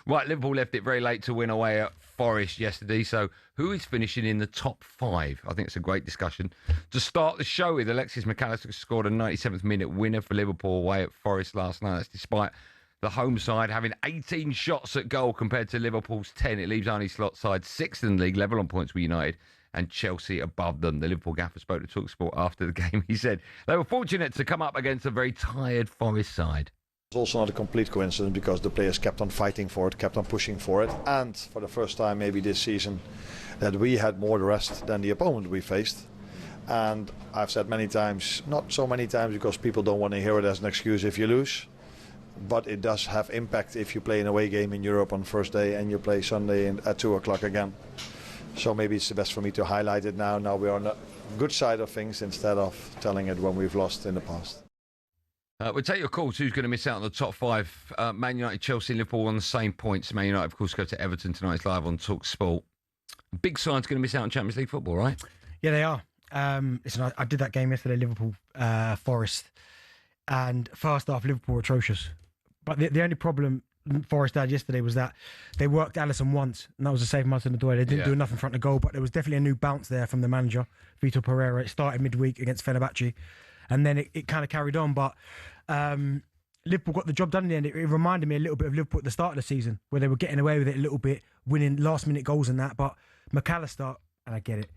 Right, Liverpool left it very late to win away at Forest yesterday. So who is finishing in the top 5? I think it's a great discussion. To start the show with, Alexis McAllister scored a 97th minute winner for Liverpool away at Forest last night. That's despite the home side having 18 shots at goal compared to Liverpool's 10. It leaves Arne Slot's side 6th in the league, level on points with United, and Chelsea above them. The Liverpool gaffer spoke to talkSPORT after the game. He said they were fortunate to come up against a very tired Forest side. It's also not a complete coincidence because the players kept on fighting for it, kept on pushing for it, and for the first time maybe this season that we had more rest than the opponent we faced. And I've said many times, not so many times because people don't want to hear it as an excuse if you lose, but it does have impact if you play an away game in Europe on first day and you play Sunday at 2 o'clock again. So maybe it's the best for me to highlight it now. Now we're on the good side of things instead of telling it when we've lost in the past. We'll take your calls. Who's going to miss out on the top 5? Man United, Chelsea, Liverpool on the same points. Man United, of course, go to Everton tonight. It's live on talkSPORT. Big side's going to miss out on Champions League football, right? Yeah, they are. Listen, I did that game yesterday, Liverpool, Forest. And first half, Liverpool were atrocious. But the only problem Forest had yesterday was that they worked Alisson once, and that was a safe Martin Odoi. They didn't do enough in front of goal, but there was definitely a new bounce there from the manager, Vitor Pereira. It started midweek against Fenerbahce. And then it kind of carried on. But Liverpool got the job done in the end. It reminded me a little bit of Liverpool at the start of the season, where they were getting away with it a little bit, winning last-minute goals and that. But McAllister, and I get it,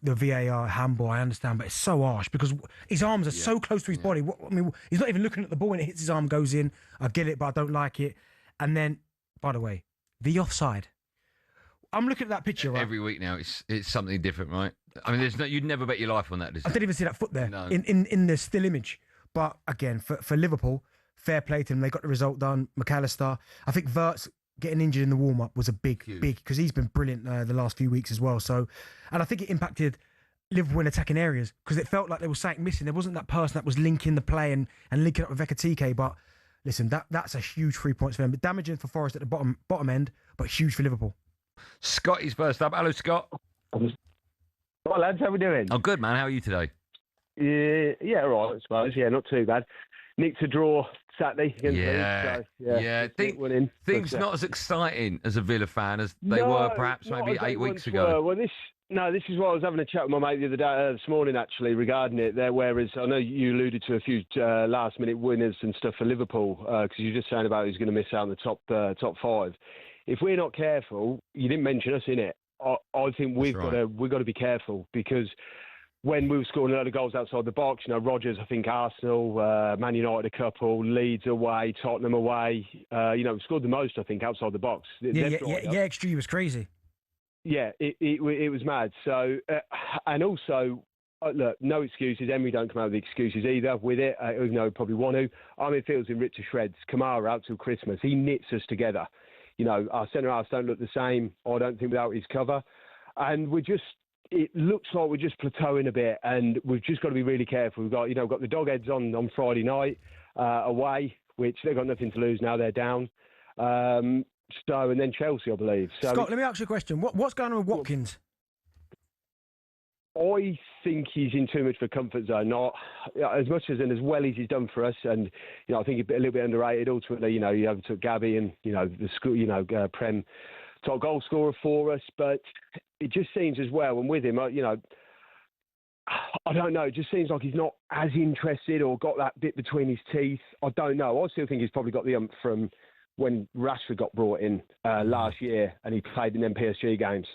the VAR handball, I understand, but it's so harsh because his arms are so close to his body. I mean, he's not even looking at the ball when it hits his arm, goes in. I get it, but I don't like it. And then, by the way, the offside. I'm looking at that picture, right? Every week now, it's something different, right? I mean, you'd never bet your life on that. I didn't even see that foot there in the still image. But again, for Liverpool, fair play to them. They got the result done. McAllister, I think Wirtz getting injured in the warm-up was a big, because he's been brilliant the last few weeks as well. So, and I think it impacted Liverpool in attacking areas because it felt like there was something missing. There wasn't that person that was linking the play and linking up with Ekitike. But listen, that's a huge 3 points for them. But damaging for Forest at the bottom end, but huge for Liverpool. Scotty's first up. Hello, Scott. Hi, lads. How we doing? Oh, good, man. How are you today? Yeah, all right, I suppose. Yeah, not too bad. Nicked a draw Saturday against Leeds. Things not as exciting as a Villa fan as they were perhaps maybe 8 weeks ago. Well, this is what I was having a chat with my mate the other day, this morning actually, regarding it. There, whereas I know you alluded to a few last-minute winners and stuff for Liverpool because you're just saying about who's going to miss out on the top 5. If we're not careful, you didn't mention us in it. I think we've got to be careful because when we were scoring a lot of goals outside the box, Rodgers, I think Arsenal, Man United a couple, Leeds away, Tottenham away, we scored the most I think outside the box. XG was crazy. Yeah, it was mad. So and also. Look, no excuses. Emery don't come out with the excuses either with it, even though he probably want to. Armin Field's been ripped to shreds. Kamara out till Christmas. He knits us together. Our centre-halves don't look the same, I don't think, without his cover. And it looks like we're just plateauing a bit, and we've just got to be really careful. We've got the Dogheads on Friday night away, which they've got nothing to lose now, they're down. And then Chelsea, I believe. So, Scott, let me ask you a question. What's going on with Watkins? I think he's in too much of a comfort zone. Not as much as well as he's done for us, and I think he's a little bit underrated. Ultimately, you have to Gabby and the school, Prem top goal scorer for us. But it just seems as well, and with him, I don't know. It just seems like he's not as interested or got that bit between his teeth. I don't know. I still think he's probably got the ump from when Rashford got brought in last year, and he played in them PSG games.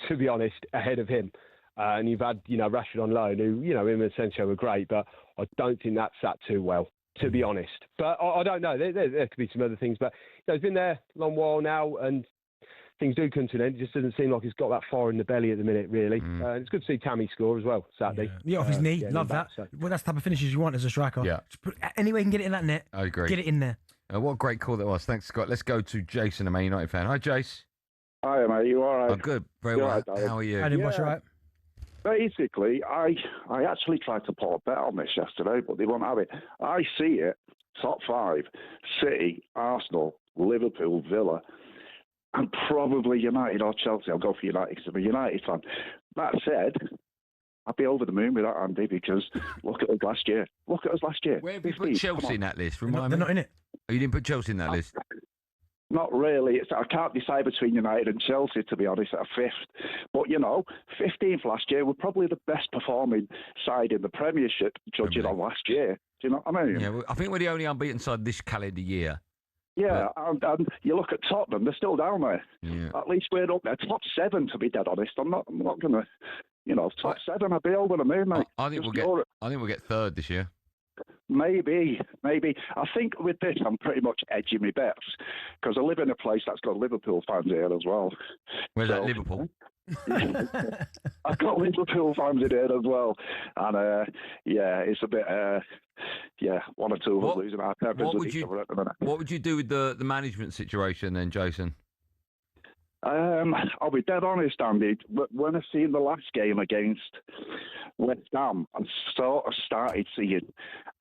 To be honest, ahead of him. And you've had, Rashford on loan, who, him and Asensio were great, but I don't think that sat too well, to be honest. But I don't know. There could be some other things. But he's been there a long while now, and things do come to an end. It just doesn't seem like he's got that fire in the belly at the minute, really. It's good to see Tammy score as well, Saturday. Yeah, off his knee. Love that. So. Well, that's the type of finishes you want as a striker. Yeah. Any way you can get it in that net. I agree. Get it in there. What a great call that was. Thanks, Scott. Let's go to Jason, a Man United fan. Hi, Jace. Hi, mate. You all right? I'm good. Very well. Right, how are you? I didn't watch right. Basically, I actually tried to put a bet on this yesterday, but they won't have it. I see it, top 5, City, Arsenal, Liverpool, Villa, and probably United or Chelsea. I'll go for United because I'm a United fan. That said, I'd be over the moon with that, Andy, because look at us last year. Where have you put Chelsea in that list? They're not in it. Oh, you didn't put Chelsea in that list? Not really. I can't decide between United and Chelsea, to be honest, at 5th. But, 15th last year were probably the best performing side in the Premiership, judging on last year. Do you know what I mean? Yeah, I think we're the only unbeaten side this calendar year. Yeah, and you look at Tottenham, they're still down there. Yeah. At least we're up there. Top 7, to be dead honest. I'm not going to, top 7, I'd be over the moon, mate. I think we'll get 3rd this year. Maybe. I think with this, I'm pretty much edging my bets because I live in a place that's got Liverpool fans here as well. Where's that, Liverpool? I've got Liverpool fans in here as well, and it's a bit, one or two of us losing our tempers with each other at the minute. What would you do with the management situation then, Jason? I'll be dead honest, Andy. When I seen the last game against West Ham, I sort of started seeing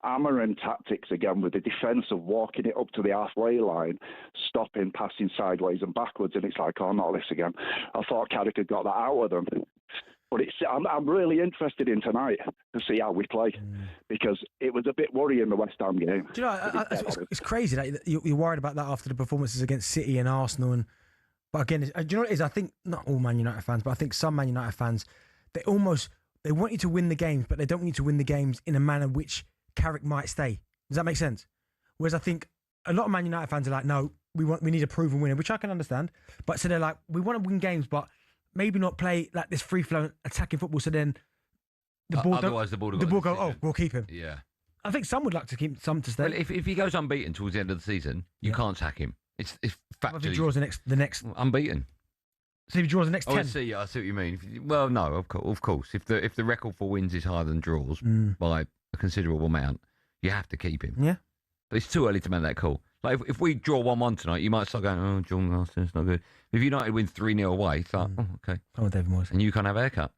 hammering tactics again with the defence of walking it up to the halfway line, stopping, passing sideways and backwards, and it's like, oh, not this again. I thought Carrick had got that out of them. But I'm really interested in tonight to see how we play because it was a bit worrying the West Ham game. Do you know, it's crazy that you're worried about that after the performances against City and Arsenal. But again, do you know what it is? I think not all Man United fans, but I think some Man United fans, they want you to win the games, but they don't want you to win the games in a manner which Carrick might stay. Does that make sense? Whereas I think a lot of Man United fans are like, no, we need a proven winner, which I can understand. But so they're like, we want to win games, but maybe not play like this free-flowing attacking football. So then the ball, we'll keep him. Yeah, I think some would like to keep some to stay. Well, if he goes unbeaten towards the end of the season, you can't sack him. It's factually. If he draws the next unbeaten. So if he draws the next 10. I see what you mean. Well, no, of course. If the record for wins is higher than draws by a considerable amount, you have to keep him. Yeah. But it's too early to make that call. Like if we draw 1-1 tonight, you might start going, oh, John Marston's not good. If United win 3-0 away, it's like, oh, okay. Oh, David Moyes. And you can't have a haircut.